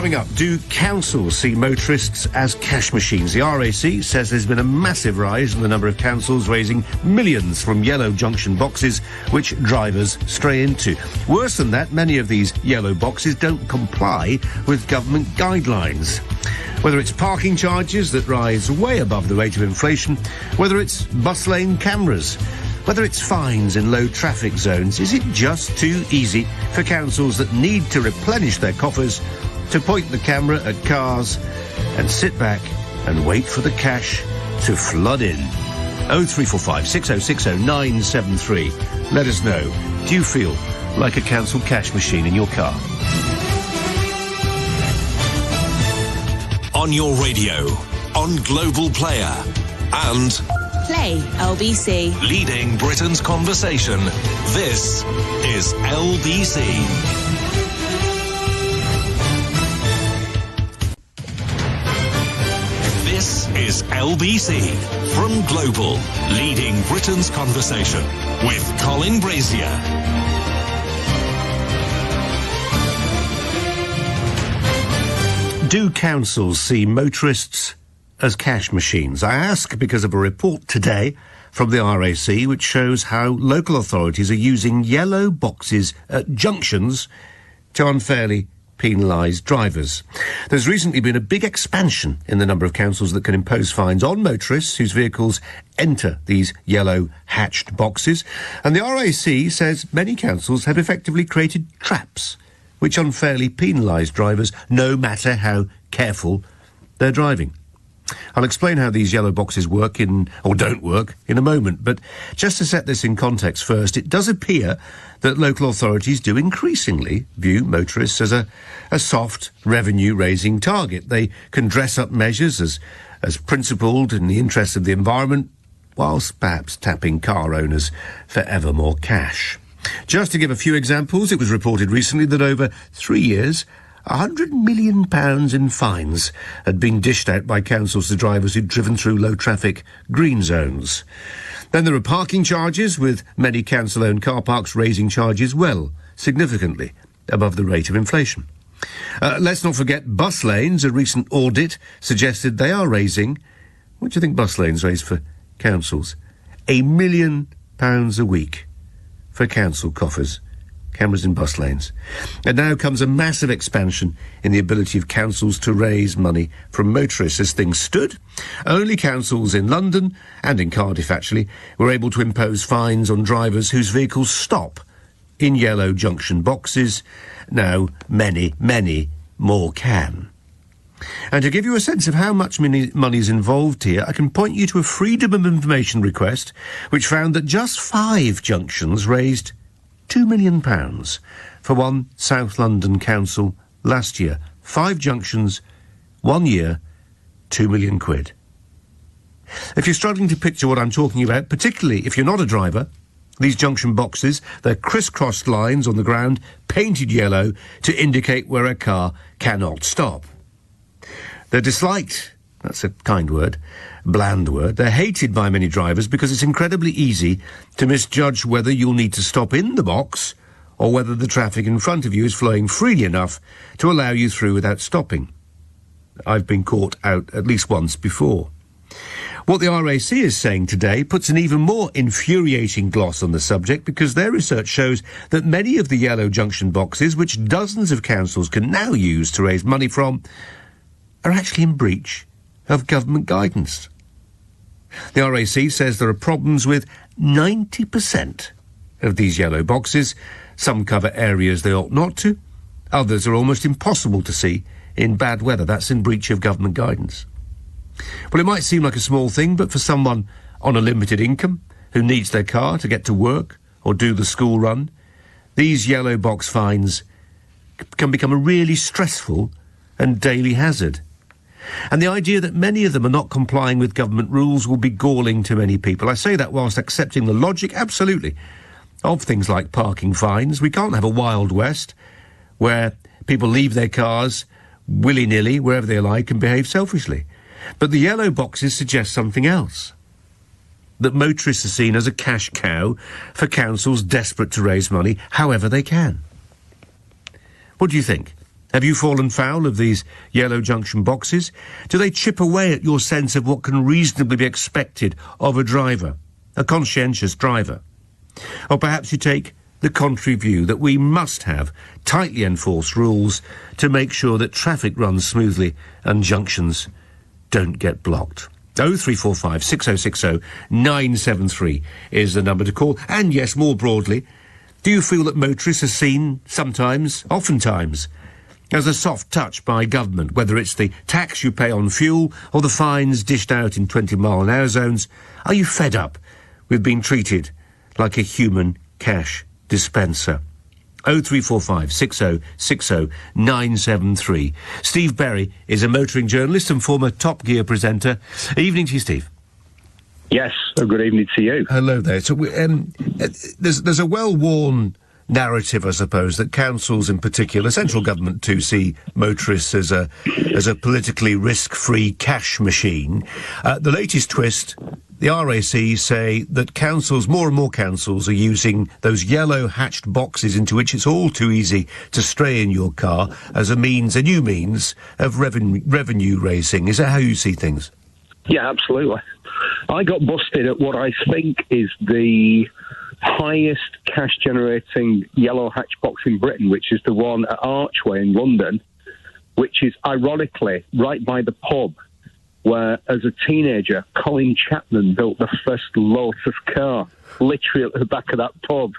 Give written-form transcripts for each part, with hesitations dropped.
Coming up, do councils see motorists as cash machines? The RAC says there's been a massive rise in the number of councils raising millions from yellow junction boxes, which drivers stray into. Worse than that, many of these yellow boxes don't comply with government guidelines. Whether it's parking charges that rise way above the rate of inflation, whether it's bus lane cameras, whether it's fines in low traffic zones, is it just too easy for councils that need to replenish their coffers to point the camera at cars and sit back and wait for the cash to flood in? 0345 6060 973. Let us know. Do you feel like a council cash machine in your car? On your radio, on Global Player, and Play LBC. Leading Britain's conversation. This is LBC. This is LBC from Global, leading Britain's conversation with Colin BRAZIER. Do councils see motorists as cash machines? I ask because of a report today from the RAC which shows how local authorities are using yellow boxes at junctions to unfairly penalise drivers. There's recently been a big expansion in the number of councils that can impose fines on motorists whose vehicles enter these yellow hatched boxes, and the RAC says many councils have effectively created traps which unfairly penalise drivers no matter how careful they're driving. I'll explain how these yellow boxes work or don't work in a moment, but just to set this in context first, it does appear that local authorities do increasingly view motorists as a soft revenue-raising target. They can dress up measures as principled in the interest of the environment, whilst perhaps tapping car owners for ever more cash. Just to give a few examples, it was reported recently that over 3 years, £100 million in fines had been dished out by councils to drivers who'd driven through low-traffic green zones. Then there are parking charges, with many council-owned car parks raising charges well, significantly above the rate of inflation. Let's not forget bus lanes. A recent audit suggested they are raising, what do you think bus lanes raise for councils? £1 million a week for council coffers. Cameras in bus lanes. And now comes a massive expansion in the ability of councils to raise money from motorists. As things stood, only councils in London, and in Cardiff actually, were able to impose fines on drivers whose vehicles stop in yellow junction boxes. Now many, many more can. And to give you a sense of how much money is involved here, I can point you to a Freedom of Information request which found that just 5 junctions raised £2 million for one South London council last year. 5 junctions, 1 year, £2 million. If you're struggling to picture what I'm talking about, particularly if you're not a driver, these junction boxes, they're crisscrossed lines on the ground, painted yellow to indicate where a car cannot stop. They're disliked, that's a kind word, bland word. They're hated by many drivers because it's incredibly easy to misjudge whether you'll need to stop in the box or whether the traffic in front of you is flowing freely enough to allow you through without stopping. I've been caught out at least once before. What the RAC is saying today puts an even more infuriating gloss on the subject, because their research shows that many of the yellow junction boxes, which dozens of councils can now use to raise money from, are actually in breach of government guidance. The RAC says there are problems with 90% of these yellow boxes. Some cover areas they ought not to. Others are almost impossible to see in bad weather. That's in breach of government guidance. Well, it might seem like a small thing, but for someone on a limited income who needs their car to get to work or do the school run, these yellow box fines can become a really stressful and daily hazard. And the idea that many of them are not complying with government rules will be galling to many people. I say that whilst accepting the logic, absolutely, of things like parking fines. We can't have a Wild West where people leave their cars willy-nilly wherever they like and behave selfishly. But the yellow boxes suggest something else. That motorists are seen as a cash cow for councils desperate to raise money however they can. What do you think? Have you fallen foul of these yellow junction boxes? Do they chip away at your sense of what can reasonably be expected of a driver, a conscientious driver? Or perhaps you take the contrary view that we must have tightly enforced rules to make sure that traffic runs smoothly and junctions don't get blocked. 0345 6060 973 is the number to call. And yes, more broadly, do you feel that motorists are seen sometimes, oftentimes, as a soft touch by government, whether it's the tax you pay on fuel or the fines dished out in 20-mile-an-hour zones? Are you fed up with being treated like a human cash dispenser? 0345 6060 973. Steve Berry is a motoring journalist and former Top Gear presenter. Evening to you, Steve. Yes, a good evening to you. Hello there. So there's a well-worn narrative, I suppose, that councils in particular, central government too, see motorists as a politically risk-free cash machine. The latest twist, the RAC say that councils, more and more councils, are using those yellow hatched boxes into which it's all too easy to stray in your car as a new means of revenue raising. Is that how you see things? Yeah, absolutely. I got busted at what I think is the highest cash-generating yellow hatch box in Britain, which is the one at Archway in London, which is ironically right by the pub where, as a teenager, Colin Chapman built the first Lotus car, literally at the back of that pub.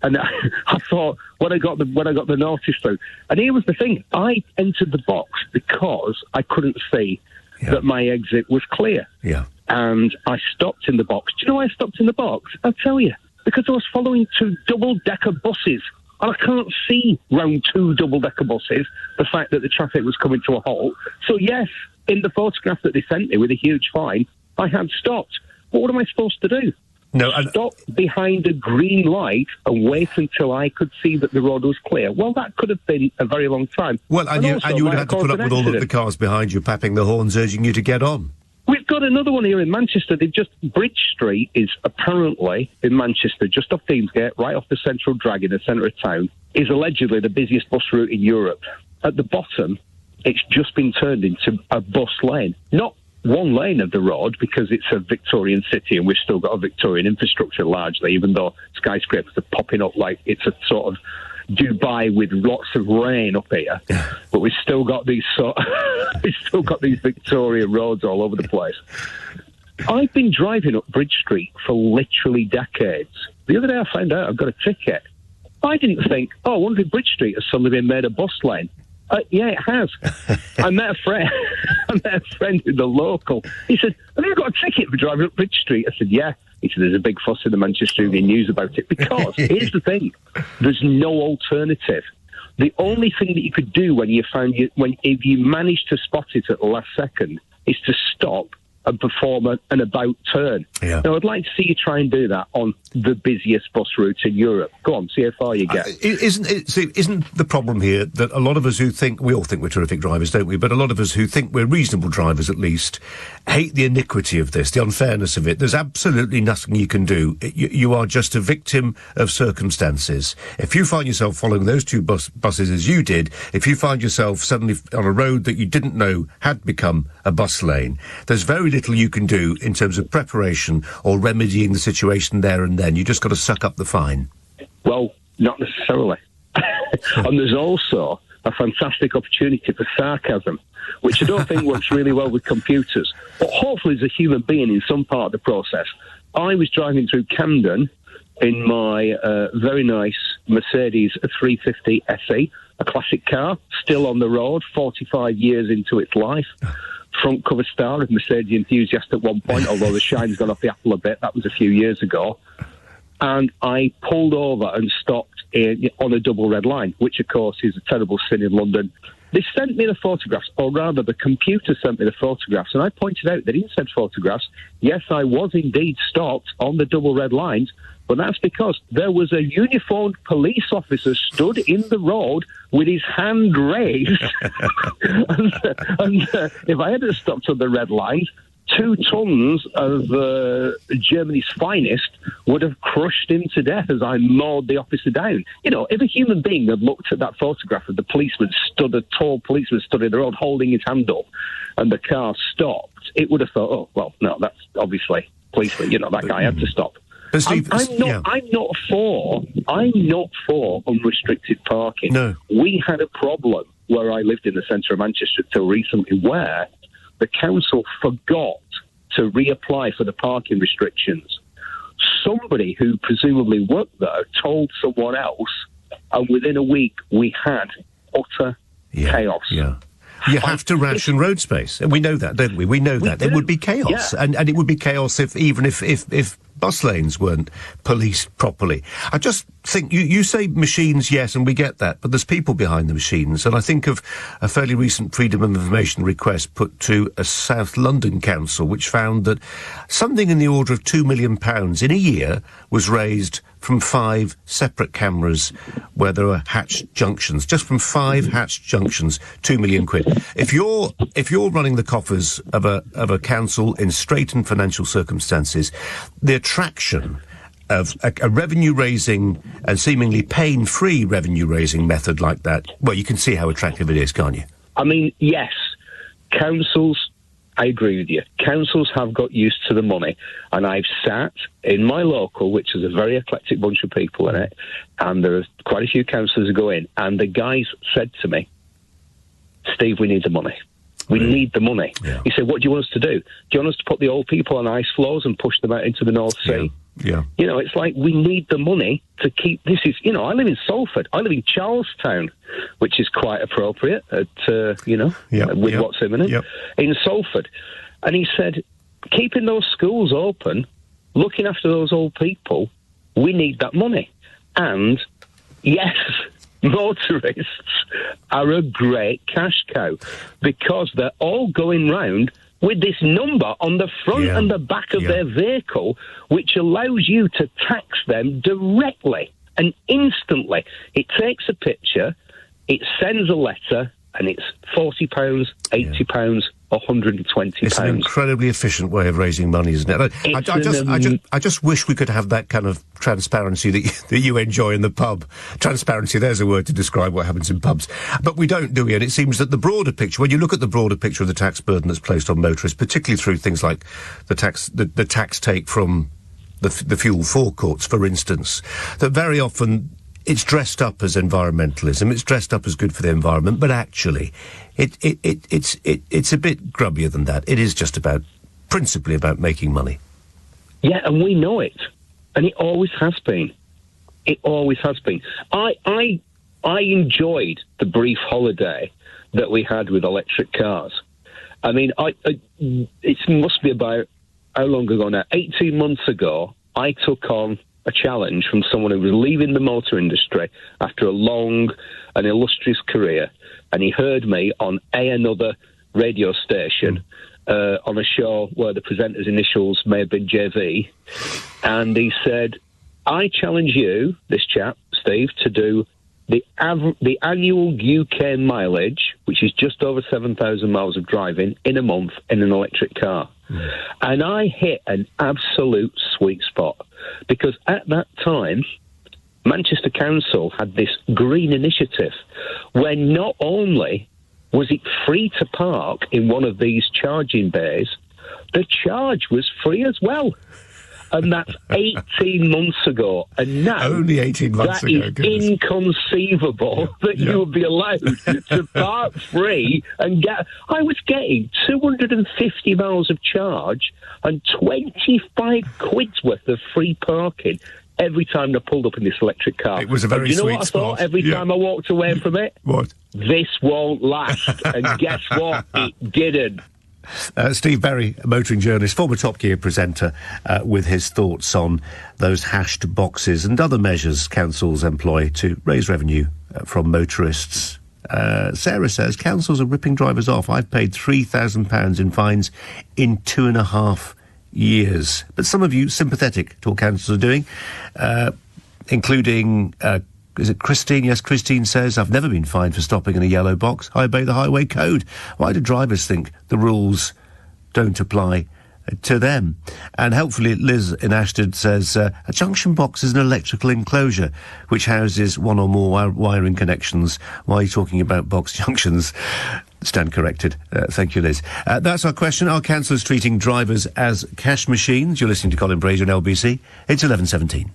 And I thought, when I got the notice through, and here was the thing: I entered the box because I couldn't see that my exit was clear. Yeah. And I stopped in the box. Do you know why I stopped in the box? I'll tell you. Because I was following two double-decker buses. And I can't see round two double-decker buses the fact that the traffic was coming to a halt. So, yes, in the photograph that they sent me with a huge fine, I had stopped. But what am I supposed to do? No, Stop behind a green light and wait until I could see that the road was clear. Well, that could have been a very long time. Well, and you would have had to put up with all of the cars behind you papping the horns, urging you to get on. We've got another one here in Manchester. Bridge Street is apparently, in Manchester, just off Deansgate, right off the Central Drag in the centre of town, is allegedly the busiest bus route in Europe. At the bottom, it's just been turned into a bus lane. Not one lane of the road, because it's a Victorian city and we've still got a Victorian infrastructure largely, even though skyscrapers are popping up like it's a sort of Dubai with lots of rain up here. But we've still got these Victorian roads all over the place. I've been driving up Bridge Street for literally decades. The other day I found out I've got a ticket. I didn't think, I wonder if Bridge Street has suddenly been made a bus lane. Yeah, it has. I met a friend in the local. He said, have you got a ticket for driving up Bridge Street? I said, yeah. He said, there's a big fuss in the Manchester Evening News about it. Because, here's the thing, there's no alternative. The only thing that you could do if you manage to spot it at the last second is to stop and perform an about turn. Yeah. Now, I'd like to see you try and do that on the busiest bus routes in Europe. Go on, see how far you get. Isn't the problem here that a lot of us who think, we all think we're terrific drivers, don't we? But a lot of us who think we're reasonable drivers, at least, hate the iniquity of this, the unfairness of it. There's absolutely nothing you can do. You are just a victim of circumstances. If you find yourself following those two buses as you did, if you find yourself suddenly on a road that you didn't know had become a bus lane, there's very little you can do in terms of preparation or remedying the situation there and then. You just got to suck up the fine. Well, not necessarily. And there's also a fantastic opportunity for sarcasm, which I don't think works really well with computers. But hopefully as a human being in some part of the process. I was driving through Camden in my very nice Mercedes 350 SE, a classic car, still on the road, 45 years into its life. Front cover star of Mercedes Enthusiast at one point, although the shine's gone off the apple a bit. That was a few years ago. And I pulled over and stopped on a double red line, which, of course, is a terrible sin in London. They sent me the photographs, or rather the computer sent me the photographs, and I pointed out that in said photographs, yes, I was indeed stopped on the double red lines, but that's because there was a uniformed police officer stood in the road with his hand raised. and if I had stopped on the red lines, 2 tons of Germany's finest would have crushed him to death as I mowed the officer down. You know, if a human being had looked at that photograph of the policeman a tall policeman stood in the road holding his hand up and the car stopped, it would have thought, oh, well, no, that's obviously policeman. You know, that guy had to stop. But Steve, I'm not for unrestricted parking. No. We had a problem where I lived in the centre of Manchester until recently where the council forgot to reapply for the parking restrictions. Somebody who presumably worked there told someone else, and within a week we had utter chaos. Yeah. You have to ration road space, and we know that, don't we? We know that. There would be chaos, and it would be chaos if bus lanes weren't policed properly. I just think, you say machines, yes, and we get that, but there's people behind the machines, and I think of a fairly recent Freedom of Information request put to a South London council, which found that something in the order of £2 million in a year was raised from 5 separate cameras where there are hatched junctions. Just from 5 hatched junctions, £2 million. If you're running the coffers of a council in straitened financial circumstances, the attraction of a revenue-raising and seemingly pain-free revenue-raising method like that, well, you can see how attractive it is, can't you? I mean, yes, councils, I agree with you. Councils have got used to the money, and I've sat in my local, which is a very eclectic bunch of people in it, and there are quite a few councillors who go in, and the guys said to me, Steve, we need the money. We need the money. Yeah. He said, what do you want us to do? Do you want us to put the old people on ice floes and push them out into the North Sea? Yeah. You know, it's like we need the money to keep... This is, you know, I live in Salford. I live in Charlestown, which is quite appropriate with what's imminent, in Salford. And he said, keeping those schools open, looking after those old people, we need that money. And, yes... motorists are a great cash cow because they're all going round with this number on the front and the back of their vehicle, which allows you to tax them directly and instantly. It takes a picture, it sends a letter, and it's £40, £80, £120. It's an incredibly efficient way of raising money, isn't it? I just wish we could have that kind of transparency that you enjoy in the pub. Transparency, there's a word to describe what happens in pubs. But we don't, do we? And it seems that the broader picture, when you look at the broader picture of the tax burden that's placed on motorists, particularly through things like the tax take from the fuel forecourts, for instance, that very often... it's dressed up as environmentalism, it's dressed up as good for the environment, but actually, it's a bit grubbier than that. It is just principally about making money. Yeah, and we know it. And it always has been. It always has been. I enjoyed the brief holiday that we had with electric cars. I mean, it must be about, how long ago now? 18 months ago, I took on a challenge from someone who was leaving the motor industry after a long and illustrious career, and he heard me on another radio station on a show where the presenter's initials may have been JV, and he said, I challenge you, this chap, Steve, to do the annual UK mileage, which is just over 7,000 miles of driving, in a month in an electric car. And I hit an absolute sweet spot, because at that time, Manchester Council had this green initiative where not only was it free to park in one of these charging bays, the charge was free as well. And that's 18 months ago. And now, only 18 months ago, that is inconceivable that you would be allowed to park free and get... I was getting 250 miles of charge and 25 quid's worth of free parking every time I pulled up in this electric car. It was a very sweet spot. You know what I thought every time I walked away from it? What? This won't last. And guess what? It didn't. Steve Berry, a motoring journalist, former Top Gear presenter, with his thoughts on those hashed boxes and other measures councils employ to raise revenue from motorists. Sarah says, councils are ripping drivers off. I've paid £3,000 in fines in 2.5 years. But some of you sympathetic to what councils are doing, including... is it Christine? Yes, Christine says, I've never been fined for stopping in a yellow box. I obey the highway code. Why do drivers think the rules don't apply to them. And hopefully Liz in Ashton says, a junction box is an electrical enclosure which houses one or more wiring connections. Why are you talking about box junctions? Stand corrected. Thank you, Liz. That's our question. Are councillors treating drivers as cash machines? You're listening to Colin BRAZIER on LBC. It's 11:17.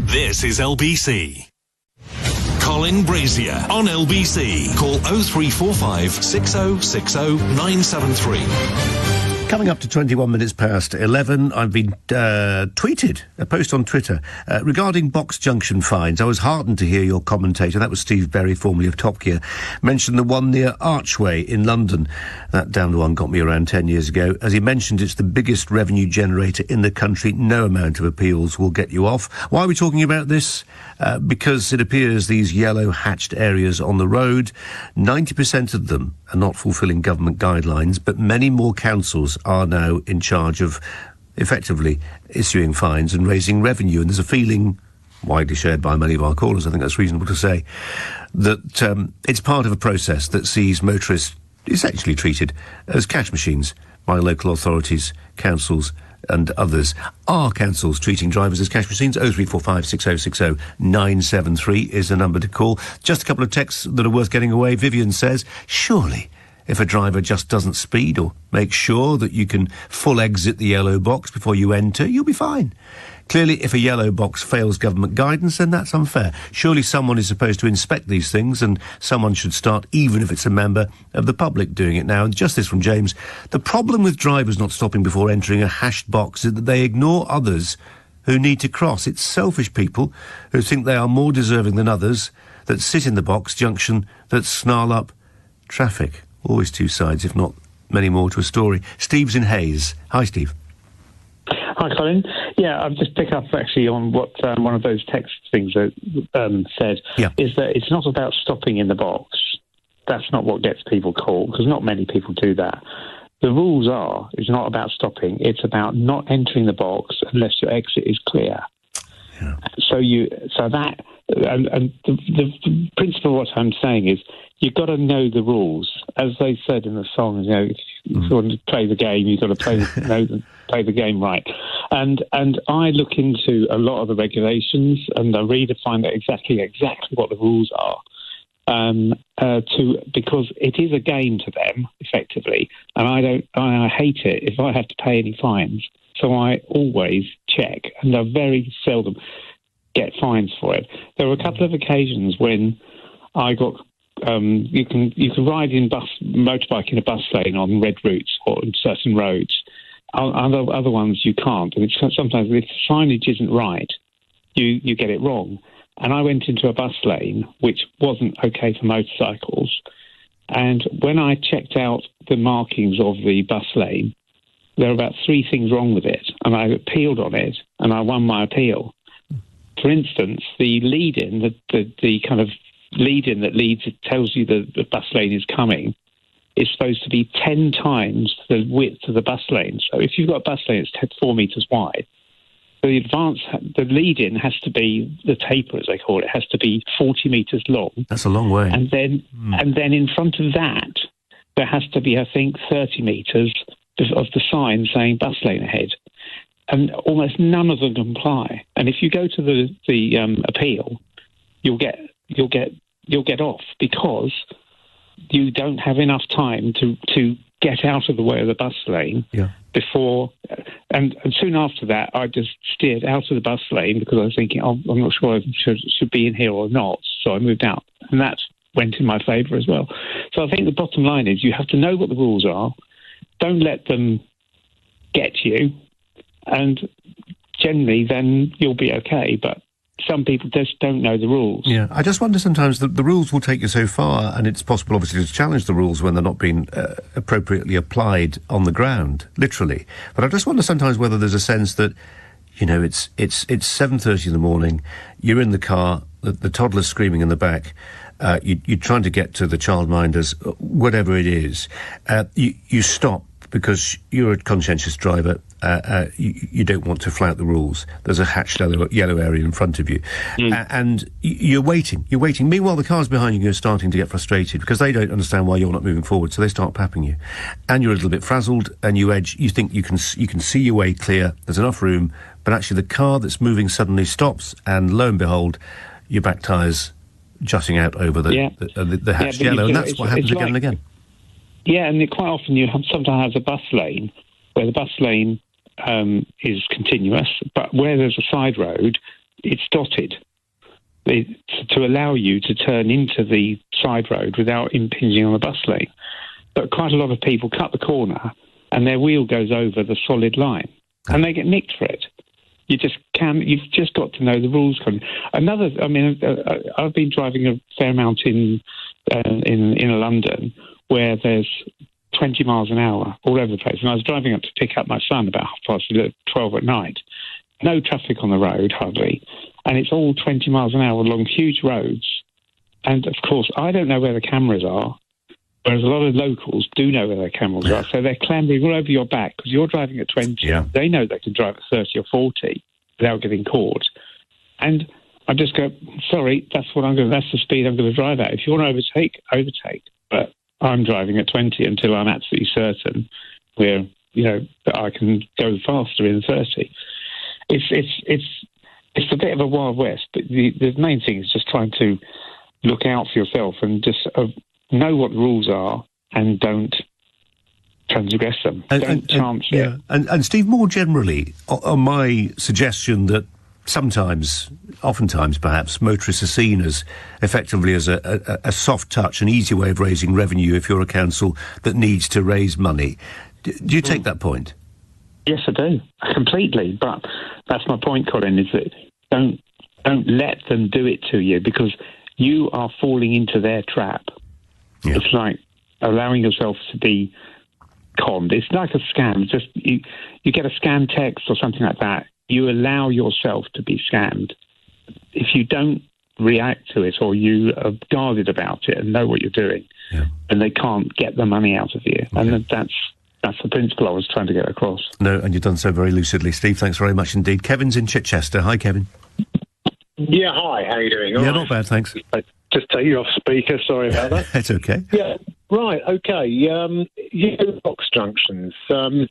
This is LBC. Colin BRAZIER on LBC. Call 0345 6060 973. Coming up to 21 minutes past 11, I've been tweeted, a post on Twitter, regarding box junction fines. I was heartened to hear your commentator, that was Steve Berry, formerly of Top Gear, mention the one near Archway in London. That damned one got me around 10 years ago. As he mentioned, it's the biggest revenue generator in the country. No amount of appeals will get you off. Why are we talking about this? Because it appears these yellow hatched areas on the road, 90% of them are not fulfilling government guidelines, but many more councils are now in charge of effectively issuing fines and raising revenue. And there's a feeling, widely shared by many of our callers, I think that's reasonable to say, that it's part of a process that sees motorists essentially treated as cash machines by local authorities, councils and others. Are councils treating drivers as cash machines? 0345 6060 973 is the number to call. Just a couple of texts that are worth getting away. Vivian says, surely if a driver just doesn't speed or make sure that you can full exit the yellow box before you enter, you'll be fine. Clearly, if a yellow box fails government guidance, then that's unfair. Surely someone is supposed to inspect these things, and someone should start, even if it's a member of the public, doing it now. And just this from James. The problem with drivers not stopping before entering a hashed box is that they ignore others who need to cross. It's selfish people who think they are more deserving than others that sit in the box junction that snarl up traffic. Always two sides, if not many more to a story. Steve's in Hayes. Hi, Steve. Hi, Colin. Yeah, I've just picked up actually on what one of those text things that said, is that it's not about stopping in the box. That's not what gets people caught, because not many people do that. The rules are, it's not about stopping, it's about not entering the box unless your exit is clear. Yeah. The principle of what I'm saying is you've got to know the rules. As they said in the song, if you want to play the game, you've got to play the game right. And I look into a lot of the regulations and I read to find out exactly what the rules are. Because it is a game to them, effectively, and I hate it if I have to pay any fines. So I always check, and I very seldom get fines for it. There were a couple of occasions when I got you can ride in motorbike in a bus lane on red routes or on certain roads. Other ones you can't, and sometimes if the signage isn't right, you get it wrong. And I went into a bus lane which wasn't okay for motorcycles, and when I checked out the markings of the bus lane, there were about 3 things wrong with it, and I appealed on it, and I won my appeal. For instance, the lead-in, the kind of lead-in that tells you the bus lane is coming, is supposed to be 10 times the width of the bus lane. So if you've got a bus lane that's 4 metres wide, the lead-in has to be, the taper as they call it, has to be 40 metres long. That's a long way. And then in front of that, there has to be, I think, 30 metres of the sign saying bus lane ahead. And almost none of them comply. And if you go to the appeal, you'll get off because you don't have enough time to get out of the way of the bus lane before. And soon after that, I just steered out of the bus lane because I was thinking, I'm not sure I should be in here or not. So I moved out, and that went in my favour as well. So I think the bottom line is you have to know what the rules are. Don't let them get you, and generally then you'll be okay. But some people just don't know the rules. Yeah, I just wonder sometimes that the rules will take you so far, and it's possible, obviously, to challenge the rules when they're not being appropriately applied on the ground, literally. But I just wonder sometimes whether there's a sense that, it's 7:30 in the morning, you're in the car, the toddler's screaming in the back, you're trying to get to the childminders, whatever it is. You stop because you're a conscientious driver you don't want to flout the rules. There's a hatched yellow area in front of you. And you're waiting. Meanwhile, the cars behind you are starting to get frustrated because they don't understand why you're not moving forward, so they start papping you. And you're a little bit frazzled, and you think you can see your way clear, there's enough room, but actually the car that's moving suddenly stops, and lo and behold, your back tyres jutting out over the hatched yellow, and that's what happens again and again. Yeah, and quite often you sometimes have a bus lane, where the bus lane is continuous, but where there's a side road, it's dotted to allow you to turn into the side road without impinging on the bus lane. But quite a lot of people cut the corner and their wheel goes over the solid line, and they get nicked for it. You've just got to know the rules. I've been driving a fair amount in London, where there's 20 miles an hour all over the place. And I was driving up to pick up my son about 12 at night. No traffic on the road, hardly. And it's all 20 miles an hour along huge roads. And, of course, I don't know where the cameras are, whereas a lot of locals do know where their cameras are. So they're clambering all over your back because you're driving at 20. Yeah. They know they can drive at 30 or 40 without getting caught. And I just go, sorry, that's the speed I'm going to drive at. If you want to overtake. But I'm driving at 20 until I'm absolutely certain that I can go faster in 30. It's a bit of a Wild West, but the main thing is just trying to look out for yourself and just know what the rules are and don't transgress them. Don't chance it. Yeah. And Steve, more generally, on my suggestion that oftentimes perhaps, motorists are seen as effectively as a soft touch, an easy way of raising revenue if you're a council that needs to raise money. Do you take that point? Yes, I do, completely. But that's my point, Colin, is that don't let them do it to you, because you are falling into their trap. Yeah. It's like allowing yourself to be conned. It's like a scam. Just you get a scam text or something like that. You allow yourself to be scammed. If you don't react to it, or you are guarded about it and know what you're doing, and they can't get the money out of you. Okay. And that's the principle I was trying to get across. No, and you've done so very lucidly, Steve. Thanks very much indeed. Kevin's in Chichester. Hi, Kevin. Yeah, hi. How are you doing? All right. Not bad, thanks. Just take you off speaker. Sorry about that. It's okay. Yeah, right. Okay. Yellow box junctions. I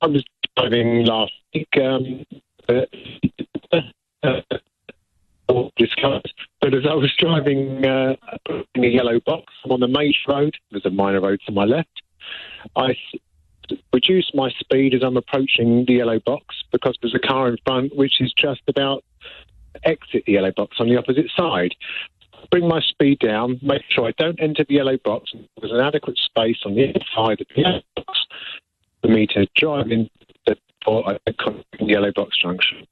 was driving last week. But as I was driving in a yellow box, I'm on the Maze Road. There's a minor road to my left. I reduce my speed as I'm approaching the yellow box, because there's a car in front which is just about to exit the yellow box on the opposite side. Bring my speed down, make sure I don't enter the yellow box. There's an adequate space on the inside of the yellow box for me to drive in before I come in the yellow box junction.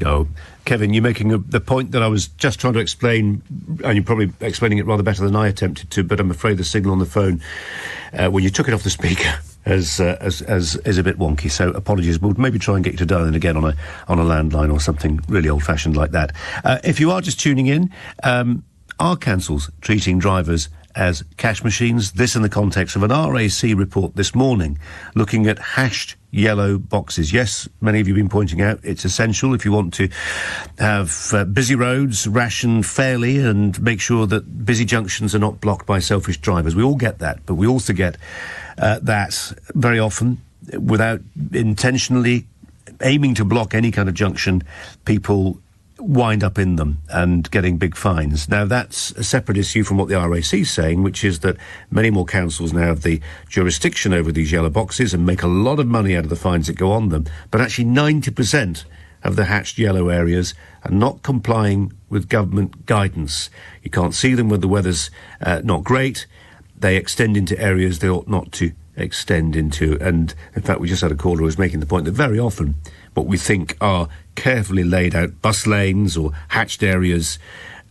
Oh, Kevin, you're making the point that I was just trying to explain, and you're probably explaining it rather better than I attempted to, but I'm afraid the signal on the phone, when you took it off the speaker, is a bit wonky, so apologies. We'll maybe try and get you to dial in again on a landline or something really old-fashioned like that. If you are just tuning in, are councils treating drivers as cash machines? This in the context of an RAC report this morning looking at hashed yellow boxes. Yes, many of you have been pointing out it's essential if you want to have busy roads rationed fairly and make sure that busy junctions are not blocked by selfish drivers. We all get that, but we also get that very often, without intentionally aiming to block any kind of junction, people wind up in them and getting big fines. Now, that's a separate issue from what the RAC is saying, which is that many more councils now have the jurisdiction over these yellow boxes and make a lot of money out of the fines that go on them. But actually 90% of the hatched yellow areas are not complying with government guidance. You can't see them when the weather's not great. They extend into areas they ought not to extend into. And in fact, we just had a caller who was making the point that very often what we think are carefully laid out bus lanes or hatched areas,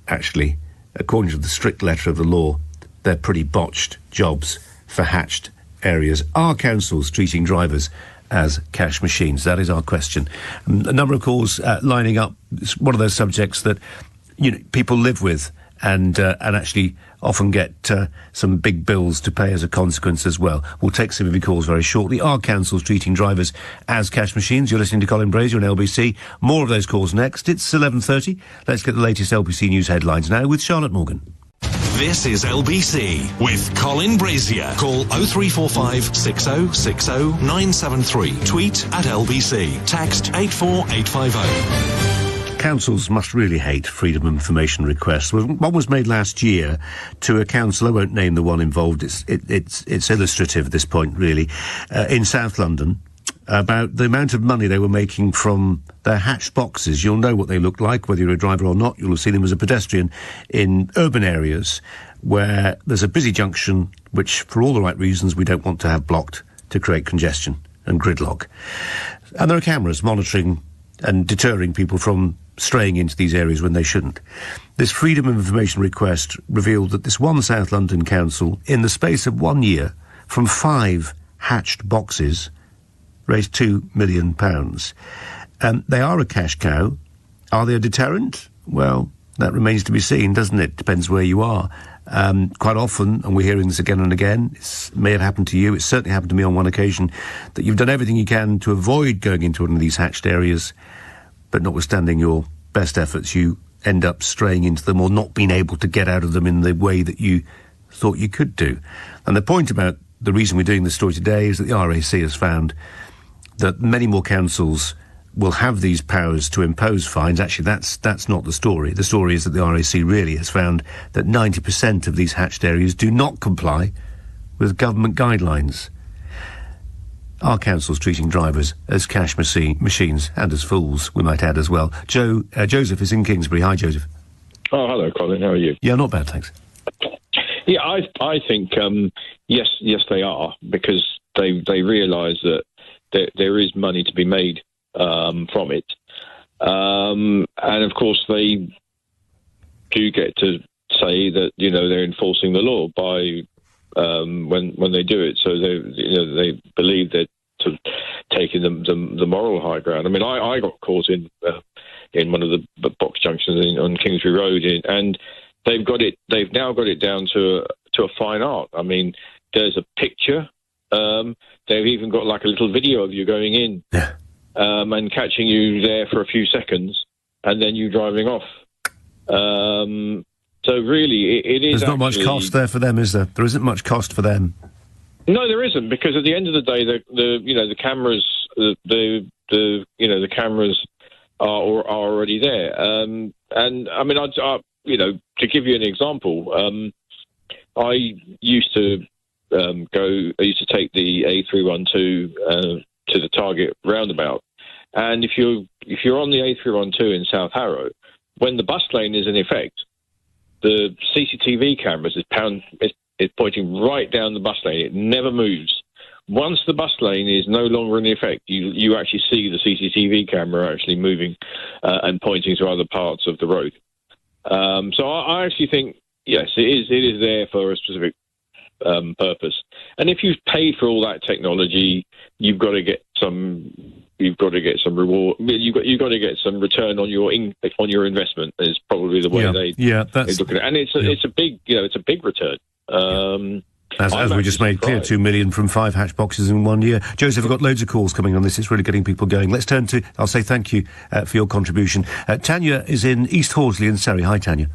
actually, according to the strict letter of the law, they're pretty botched jobs for hatched areas. Are councils treating drivers as cash machines? That is our question. A number of calls lining up. It's one of those subjects that people live with and actually often get some big bills to pay as a consequence as well. We'll take some of your calls very shortly. Are councils treating drivers as cash machines? You're listening to Colin Brazier on LBC. More of those calls next. It's 11:30. Let's get the latest LBC News headlines now with Charlotte Morgan. This is LBC with Colin Brazier. Call 0345 6060 973. Tweet at LBC. Text 84850. Councils must really hate freedom of information requests. One was made last year to a council. I won't name the one involved. It's illustrative at this point, really. In South London, about the amount of money they were making from their hatched boxes. You'll know what they look like, whether you're a driver or not. You'll have seen them as a pedestrian in urban areas where there's a busy junction, which, for all the right reasons, we don't want to have blocked to create congestion and gridlock. And there are cameras monitoring and deterring people from straying into these areas when they shouldn't. This freedom of information request revealed that this one South London council, in the space of 1 year, from 5 hatched boxes, raised £2 million. They are a cash cow. Are they a deterrent? Well, that remains to be seen, doesn't it? Depends where you are. Quite often, and we're hearing this again and again, it may have happened to you, it's certainly happened to me on one occasion, that you've done everything you can to avoid going into one of these hatched areas, but notwithstanding your best efforts, you end up straying into them or not being able to get out of them in the way that you thought you could do. And the point about the reason we're doing this story today is that the RAC has found that many more councils will have these powers to impose fines. Actually, that's not the story. The story is that the RAC really has found that 90% of these hatched areas do not comply with government guidelines. Are councils treating drivers as cash machines and as fools, we might add as well? Joseph is in Kingsbury. Hi, Joseph. Oh, hello, Colin. How are you? Yeah, not bad, thanks. Yeah, I think, yes, they are, because they realise that there is money to be made from it. And, of course, they do get to say that, they're enforcing the law by when they do it. So they believe they're sort of taking the moral high ground. I mean, I got caught in one of the box junctions on Kingsbury Road, and they've now got it down to a fine art. I mean, there's a picture. They've even got like a little video of you going in and catching you there for a few seconds and then you driving off. So really, it is. There's not much cost there for them, is there? There isn't much cost for them. No, there isn't, because at the end of the day, the cameras, the cameras are already there. And I mean, to give you an example, I used to take the A312 to the Target roundabout, and if you're on the A312 in South Harrow, when the bus lane is in effect, the CCTV cameras is pointing right down the bus lane. It never moves. Once the bus lane is no longer in effect, you actually see the CCTV camera actually moving and pointing to other parts of the road. So I actually think, yes, it is there for a specific purpose. And if you've paid for all that technology, you've got to get some reward. You've got to get some return on your investment. Is probably the way they look at it. And it's a big return. As we just made clear, 2 million from 5 hatch boxes in 1 year. Joseph, I've got loads of calls coming on this. It's really getting people going. Let's turn to. I'll say thank you for your contribution. Tanya is in East Horsley in Surrey. Hi, Tanya.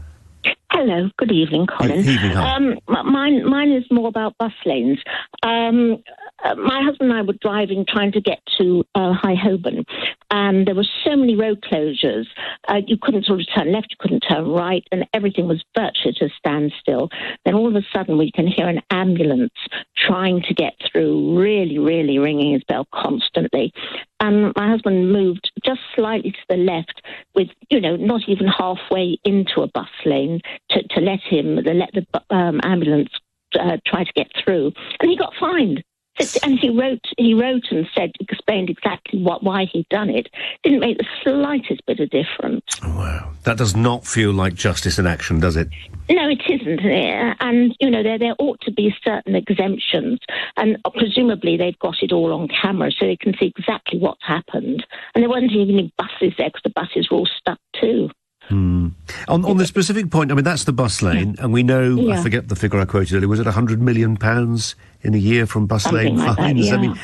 Hello, good evening, Colin. Good evening, hi. Mine is more about bus lanes. My husband and I were driving, trying to get to High Holborn, and there were so many road closures. You couldn't sort of turn left, you couldn't turn right, and everything was virtually to a standstill. Then all of a sudden we can hear an ambulance trying to get through, really, really ringing his bell constantly. And my husband moved just slightly to the left with, not even halfway into a bus lane to let the ambulance try to get through. And he got fined. And he wrote and explained exactly why he'd done it. Didn't make the slightest bit of difference. Wow. That does not feel like justice in action, does it? No, it isn't. And, there ought to be certain exemptions. And presumably they've got it all on camera so they can see exactly what's happened. And there weren't even any buses there because the buses were all stuck too. On the specific point, I mean, that's the bus lane, and we know, I forget the figure I quoted earlier, was it £100 million in a year from bus Something lane like fines? that, I mean,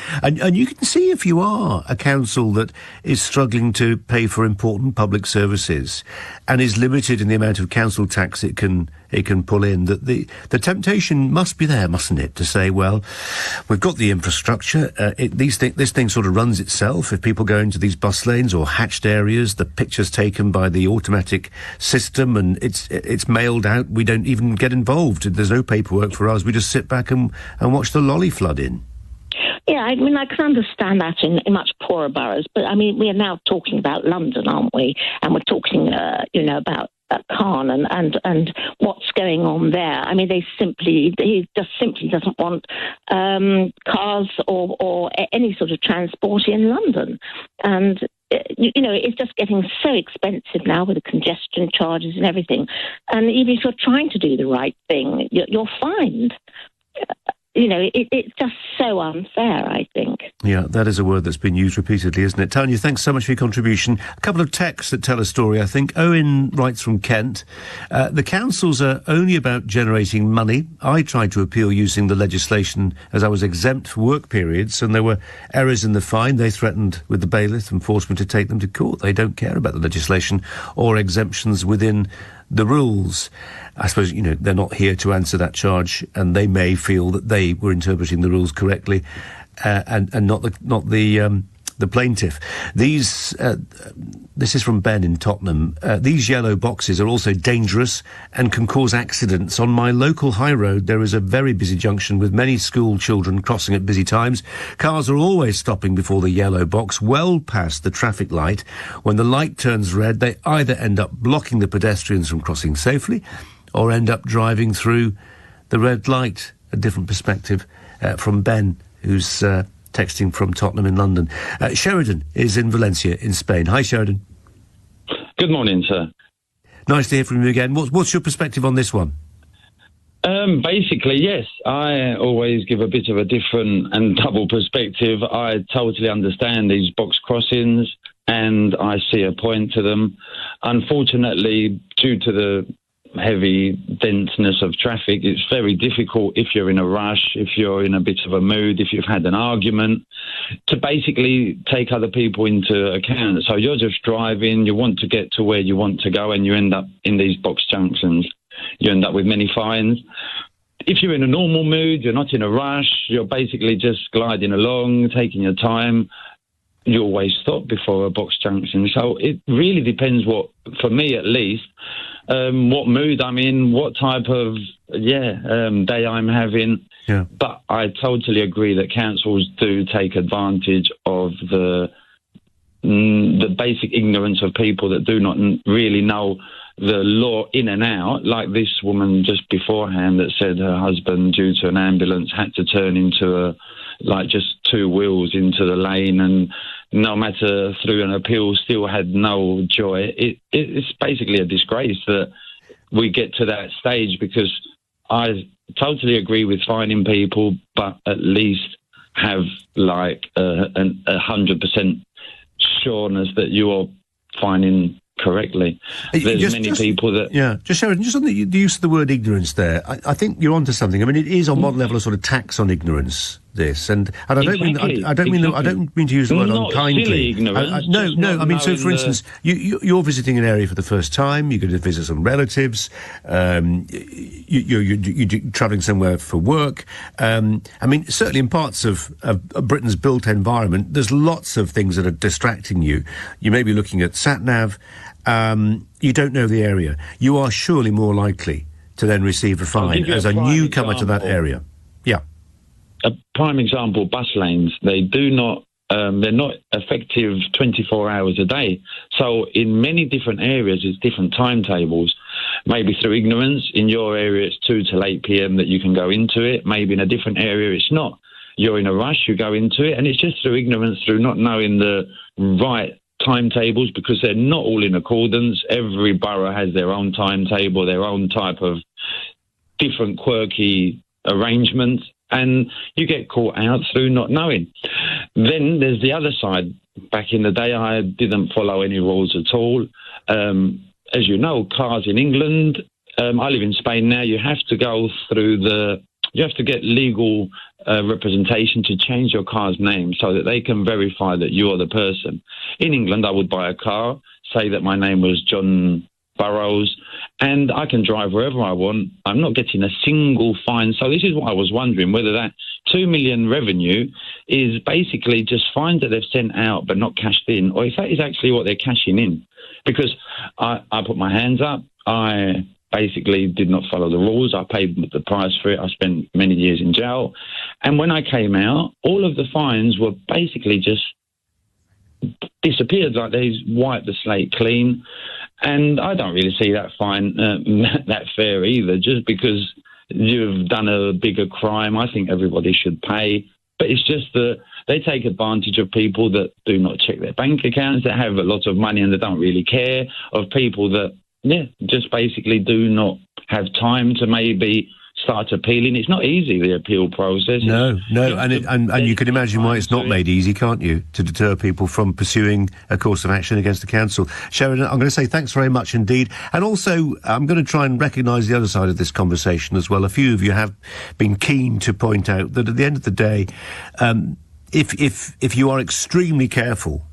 and you can see if you are a council that is struggling to pay for important public services and is limited in the amount of council tax it can pull in, that the temptation must be there, mustn't it, to say, well, we've got the infrastructure, this thing sort of runs itself. If people go into these bus lanes or hatched areas, the picture's taken by the automatic system and it's mailed out. We don't even get involved. There's no paperwork for us. We just sit back and watch the lolly flood in. Yeah, I mean, I can understand that in much poorer boroughs, but I mean, we are now talking about London, aren't we? And we're talking, about Khan and what's going on there. I mean, he just simply doesn't want cars or any sort of transport in London. And, it's just getting so expensive now with the congestion charges and everything. And even if you're trying to do the right thing, you're fined. It's just so unfair, I think. Yeah, that is a word that's been used repeatedly, isn't it? Tanya, thanks so much for your contribution. A couple of texts that tell a story, I think. Owen writes from Kent. The councils are only about generating money. I tried to appeal using the legislation as I was exempt for work periods, and there were errors in the fine. They threatened with the bailiff and forced me to take them to court. They don't care about the legislation or exemptions within the rules. I suppose, they're not here to answer that charge, and they may feel that they were interpreting the rules correctly, and not the plaintiff. This is from Ben in Tottenham. These yellow boxes are also dangerous and can cause accidents. On my local high road, there is a very busy junction with many school children crossing at busy times. Cars are always stopping before the yellow box, well past the traffic light. When the light turns red, they either end up blocking the pedestrians from crossing safely or end up driving through the red light. A different perspective from Ben, who's texting from Tottenham in London. Sheridan is in Valencia in Spain. Hi, Sheridan. Good morning, sir. Nice to hear from you again. What's your perspective on this one? Basically, yes. I always give a bit of a different and double perspective. I totally understand these box crossings and I see a point to them. Unfortunately, due to the heavy denseness of traffic, it's very difficult if you're in a rush, if you're in a bit of a mood, if you've had an argument, to basically take other people into account. So you're just driving, you want to get to where you want to go, and you end up in these box junctions. You end up with many fines. If you're in a normal mood, you're not in a rush, you're basically just gliding along, taking your time, you always stop before a box junction. So it really depends for me at least, what mood I'm in, what type of day I'm having. Yeah. But I totally agree that councils do take advantage of the basic ignorance of people that do not really know the law in and out, like this woman just beforehand that said her husband, due to an ambulance, had to turn into just two wheels into the lane, and no matter through an appeal still had no joy. It's basically a disgrace that we get to that stage, because I totally agree with fining people, but at least have 100% sureness that you're fining correctly. There's many people that... Yeah, just Sheridan, just on the use of the word ignorance there, I think you're onto something. I mean, it is on one level a sort of tax on ignorance, this, and I don't mean to use the word unkindly. Silly ignorance. No. I mean, so for instance, you're visiting an area for the first time. You're going to visit some relatives. You're travelling somewhere for work. I mean, certainly in parts of Britain's built environment, there's lots of things that are distracting you. You may be looking at sat-nav. You don't know the area. You are surely more likely to then receive a fine as a newcomer to that area. Yeah. A prime example, bus lanes. They do not, they're not effective 24 hours a day. So in many different areas, it's different timetables. Maybe through ignorance, in your area it's 2 till 8 p.m. that you can go into it. Maybe in a different area it's not. You're in a rush, you go into it, and it's just through ignorance, through not knowing the right timetables, because they're not all in accordance. Every borough has their own timetable, their own type of different quirky arrangements, and you get caught out through not knowing. Then there's the other side. Back in the day, I didn't follow any rules at all. as you know, cars in England, I live in Spain now, you have to go through you have to get legal representation to change your car's name so that they can verify that you're the person. In England, I would buy a car, say that my name was John Burrows, and I can drive wherever I want. I'm not getting a single fine. So this is what I was wondering, whether that 2 million revenue is basically just fines that they've sent out but not cashed in, or if that is actually what they're cashing in. Because I put my hands up. I basically did not follow the rules. I paid the price for it. I spent many years in jail. And when I came out, all of the fines were basically just disappeared, like they wiped the slate clean. And I don't really see that fine that fair either, just because you've done a bigger crime. I think everybody should pay. But it's just that they take advantage of people that do not check their bank accounts, that have a lot of money and they don't really care, of people that, just basically do not have time to maybe start appealing. It's not easy, the appeal process. No, and you can imagine why it's not made easy, can't you, to deter people from pursuing a course of action against the council. Sharon, I'm going to say thanks very much indeed. And also, I'm going to try and recognise the other side of this conversation as well. A few of you have been keen to point out that at the end of the day, if you are extremely careful,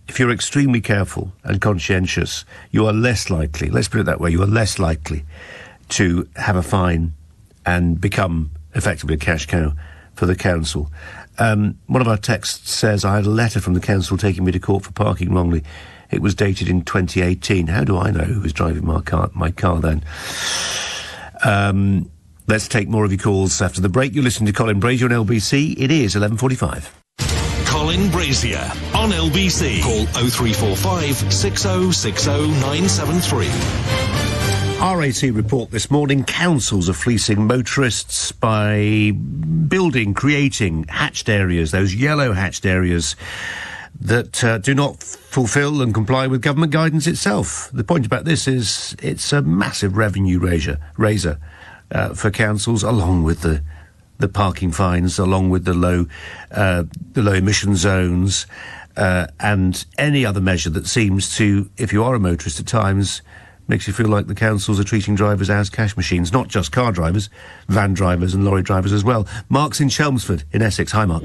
if you're extremely careful and conscientious, you are less likely, let's put it that way, you are less likely to have a fine and become effectively a cash cow for the council. One of our texts says, I had a letter from the council taking me to court for parking wrongly. It was dated in 2018. How do I know who was driving my car then? Let's take more of your calls after the break. You're listening to Colin Brazier on LBC. It is 11:45. Colin Brazier on LBC. Call 0345 6060 973. RAC report this morning, councils are fleecing motorists by creating hatched areas, those yellow hatched areas that do not fulfil and comply with government guidance itself. The point about this is it's a massive revenue raiser for councils, along with the parking fines, along with the low emission zones, and any other measure that seems to, if you are a motorist at times, makes you feel like the councils are treating drivers as cash machines, not just car drivers, van drivers and lorry drivers as well. Mark's in Chelmsford in Essex. Hi, Mark.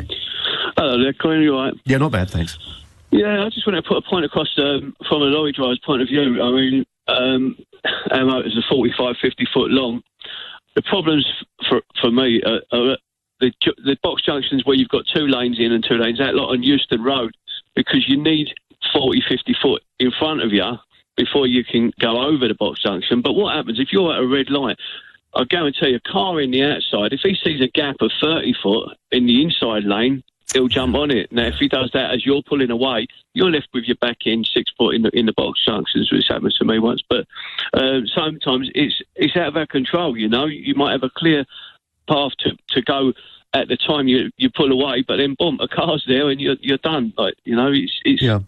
Hello there, Colin, you all right? Yeah, not bad, thanks. Yeah, I just want to put a point across from a lorry driver's point of view. I mean, our motors are 45, 50 foot long. The problems for me are the box junctions where you've got 2 lanes in and 2 lanes out, like on Euston Road, because you need 40, 50 foot in front of you before you can go over the box junction. But what happens if you're at a red light? I guarantee a car in the outside, if he sees a gap of 30 foot in the inside lane, he'll jump on it. Now, if he does that as you're pulling away, you're left with your back end 6 foot in the box junctions, which happened to me once. But sometimes it's out of our control, you know. You might have a clear path to go at the time you pull away, but then, boom, a car's there and you're done. Like, you know, it's yeah.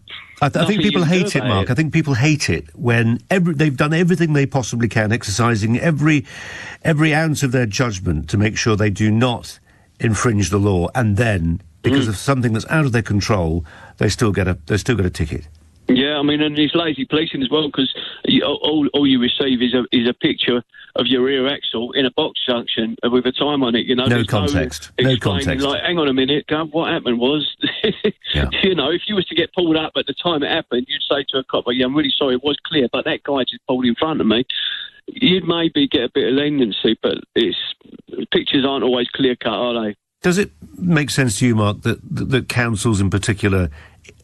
I think people hate it, Mark. I think people hate it when they've done everything they possibly can, exercising every ounce of their judgment to make sure they do not infringe the law, and then, because of something that's out of their control, they still get a ticket. Yeah, I mean, and it's lazy policing as well, because all you receive is a picture of your rear axle in a box junction with a time on it. You know, no context. No context. Like, hang on a minute, what happened was, yeah. You know, if you was to get pulled up at the time it happened, you'd say to a cop, "Yeah, I'm really sorry, it was clear, but that guy just pulled in front of me." You'd maybe get a bit of leniency, but pictures aren't always clear cut, are they? Does it make sense to you, Mark, that councils in particular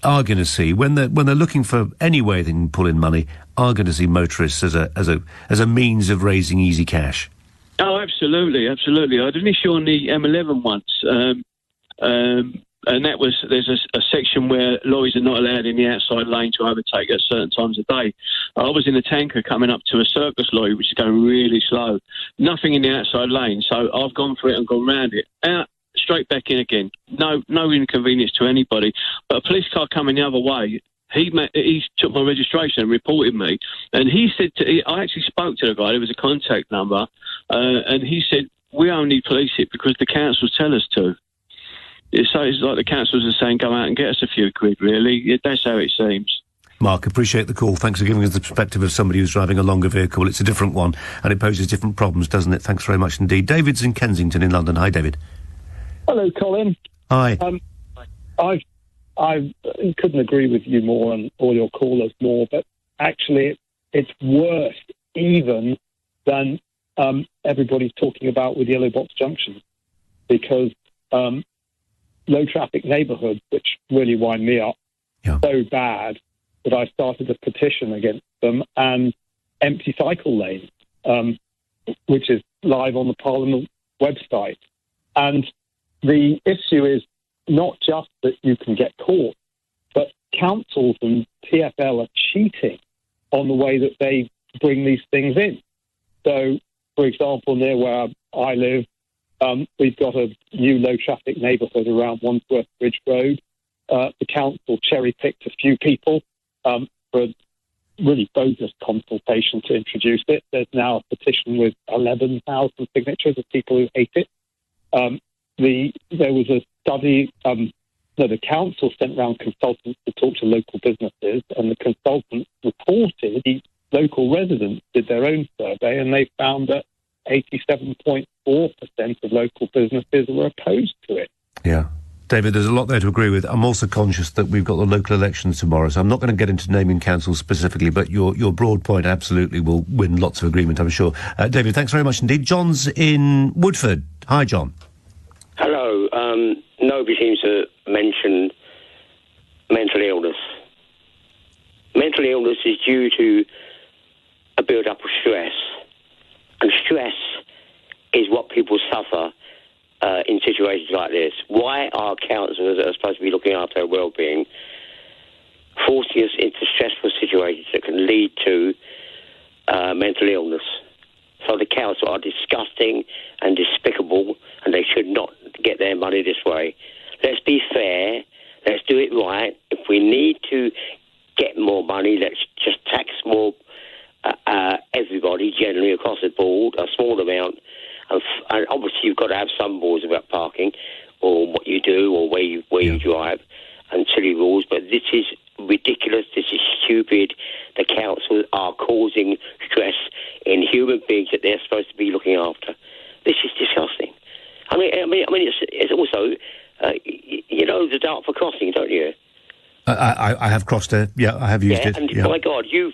are going to see, when they're looking for any way they can pull in money, are going to see motorists as a means of raising easy cash? Oh, absolutely. I had an issue on the M11 once, and that was, there's a section where lorries are not allowed in the outside lane to overtake at certain times of day. I was in a tanker coming up to a circus lorry, which is going really slow. Nothing in the outside lane, so I've gone for it and gone round it. Out, straight back in again. No inconvenience to anybody. But a police car coming the other way, he took my registration and reported me. And he said, I actually spoke to the guy, there was a contact number, and he said, we only police it because the councils tell us to. So it's like the councils are saying, go out and get us a few quid, really. That's how it seems. Mark, appreciate the call. Thanks for giving us the perspective of somebody who's driving a longer vehicle. It's a different one, and it poses different problems, doesn't it? Thanks very much indeed. David's in Kensington in London. Hi, David. Hello, Colin. Hi. I couldn't agree with you more and all your callers more, but actually it's worse even than everybody's talking about with yellow box junctions, because low traffic neighbourhoods, which really wind me up so bad that I started a petition against them, and empty cycle lanes, which is live on the Parliament website. And the issue is not just that you can get caught, but councils and TfL are cheating on the way that they bring these things in. So, for example, near where I live, we've got a new low-traffic neighbourhood around Wandsworth Bridge Road. The council cherry-picked a few people for a really bogus consultation to introduce it. There's now a petition with 11,000 signatures of people who hate it. There was a study that the council sent round consultants to talk to local businesses, and the consultants reported the local residents did their own survey, and they found that 87.4% of local businesses were opposed to it. Yeah. David, there's a lot there to agree with. I'm also conscious that we've got the local elections tomorrow, so I'm not going to get into naming councils specifically, but your broad point absolutely will win lots of agreement, I'm sure. David, thanks very much indeed. John's in Woodford. Hi, John. Hello. Nobody seems to mention mental illness. Mental illness is due to a build-up of stress, and stress is what people suffer in situations like this. Why are councillors that are supposed to be looking after our well-being forcing us into stressful situations that can lead to mental illness? So the council are disgusting and despicable, and they should not get their money this way. Let's be fair. Let's do it right. If we need to get more money, let's just tax more everybody generally across the board, a small amount. And obviously you've got to have some rules about parking or what you do or where you drive and silly rules. But this is ridiculous. This is stupid. The council are causing stress in human beings that they're supposed to be looking after. This is disgusting. I mean, it's also, you know, the Dartford crossing, don't you? I have crossed it. Yeah, I have used it. And my God, you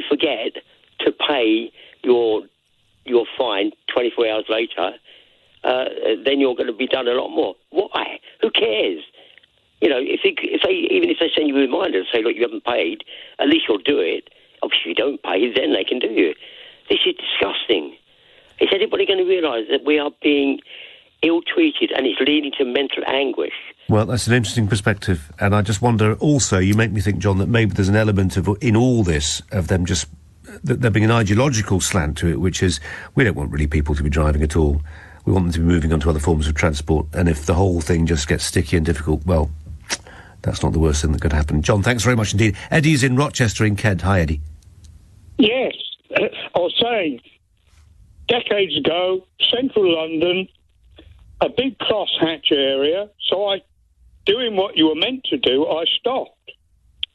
forget to pay your fine 24 hours later, then you're going to be done a lot more. Why? Who cares? You know, if they send you a reminder and say, look, you haven't paid, at least you'll do it. Obviously, if you don't pay, then they can do you. This is disgusting. Is anybody going to realise that we are being ill-treated and it's leading to mental anguish? Well, that's an interesting perspective. And I just wonder also, you make me think, John, that maybe there's an element of, in all this, of them just, there being an ideological slant to it, which is, we don't want really people to be driving at all. We want them to be moving on to other forms of transport. And if the whole thing just gets sticky and difficult, well, that's not the worst thing that could happen. John, thanks very much indeed. Eddie's in Rochester in Kent. Hi, Eddie. Yes. I was saying, decades ago, central London, a big crosshatch area, so doing what you were meant to do, I stopped.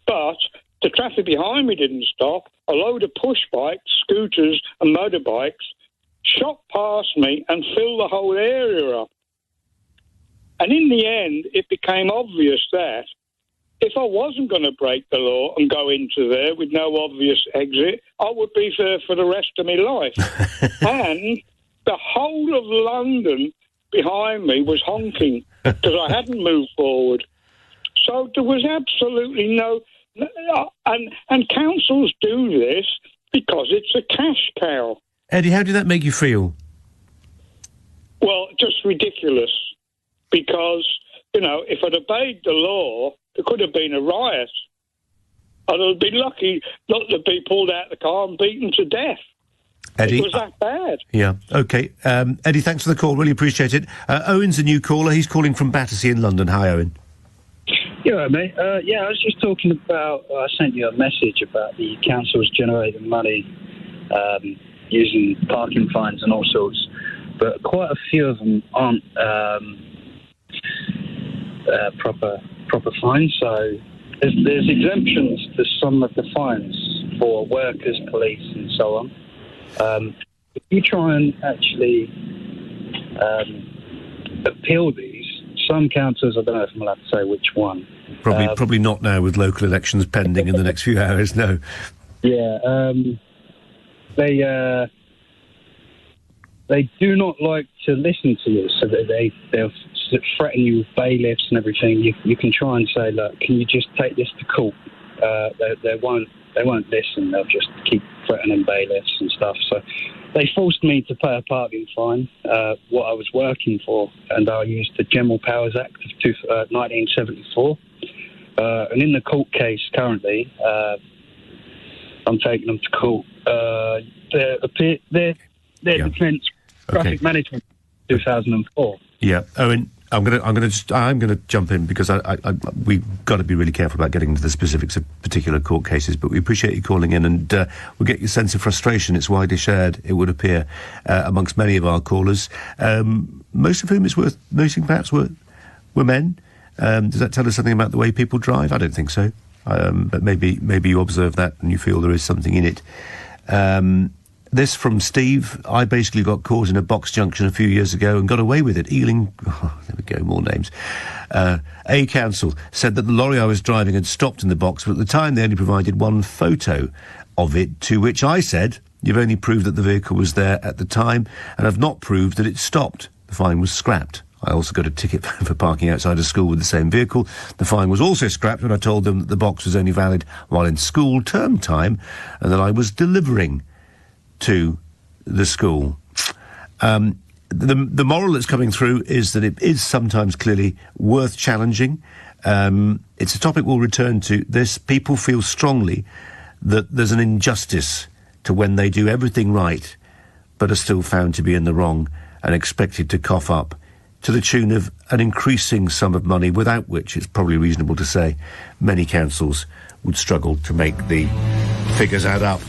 But the traffic behind me didn't stop. A load of push bikes, scooters and motorbikes shot past me and filled the whole area up. And in the end, it became obvious that if I wasn't going to break the law and go into there with no obvious exit, I would be there for the rest of my life. And the whole of London behind me was honking because I hadn't moved forward. So there was absolutely no... And councils do this because it's a cash cow. Eddie, how did that make you feel? Well, just ridiculous. Because, you know, if I'd obeyed the law, there could have been a riot. I'd be lucky not to be pulled out of the car and beaten to death. Eddie, it was that bad. Yeah, OK. Eddie, thanks for the call. Really appreciate it. Owen's a new caller. He's calling from Battersea in London. Hi, Owen. You're right, mate. I was just talking about... I sent you a message about the councils generating money using parking fines and all sorts, but quite a few of them aren't proper fines. So there's exemptions to some of the fines for workers, police, and so on. If you try and actually appeal these, some councils, I don't know if I'm allowed to say which one. Probably not now with local elections pending in the next few hours, no. Yeah, they do not like to listen to you, so that they'll threaten you with bailiffs and everything. You can try and say, look, can you just take this to court? They won't listen. They'll just keep threatening bailiffs and stuff. So they forced me to pay a parking fine, what I was working for, and I used the General Powers Act of 1974. And in the court case currently, I'm taking them to court. Their defence, traffic management, 2004. Yeah, Owen, I'm going to jump in because we've got to be really careful about getting into the specifics of particular court cases. But we appreciate you calling in, and we'll get your sense of frustration. It's widely shared, it would appear, amongst many of our callers, most of whom it's worth noting perhaps were men. Does that tell us something about the way people drive? I don't think so. But maybe you observe that and you feel there is something in it. This from Steve. I basically got caught in a box junction a few years ago and got away with it. Ealing, there we go, more names. A council said that the lorry I was driving had stopped in the box, but at the time they only provided one photo of it, to which I said, you've only proved that the vehicle was there at the time and have not proved that it stopped. The fine was scrapped. I also got a ticket for parking outside a school with the same vehicle. The fine was also scrapped when I told them that the box was only valid while in school term time and that I was delivering to the school. The moral that's coming through is that it is sometimes clearly worth challenging. It's a topic we'll return to. People feel strongly that there's an injustice to when they do everything right but are still found to be in the wrong and expected to cough up to the tune of an increasing sum of money, without which it's probably reasonable to say many councils would struggle to make the figures add up.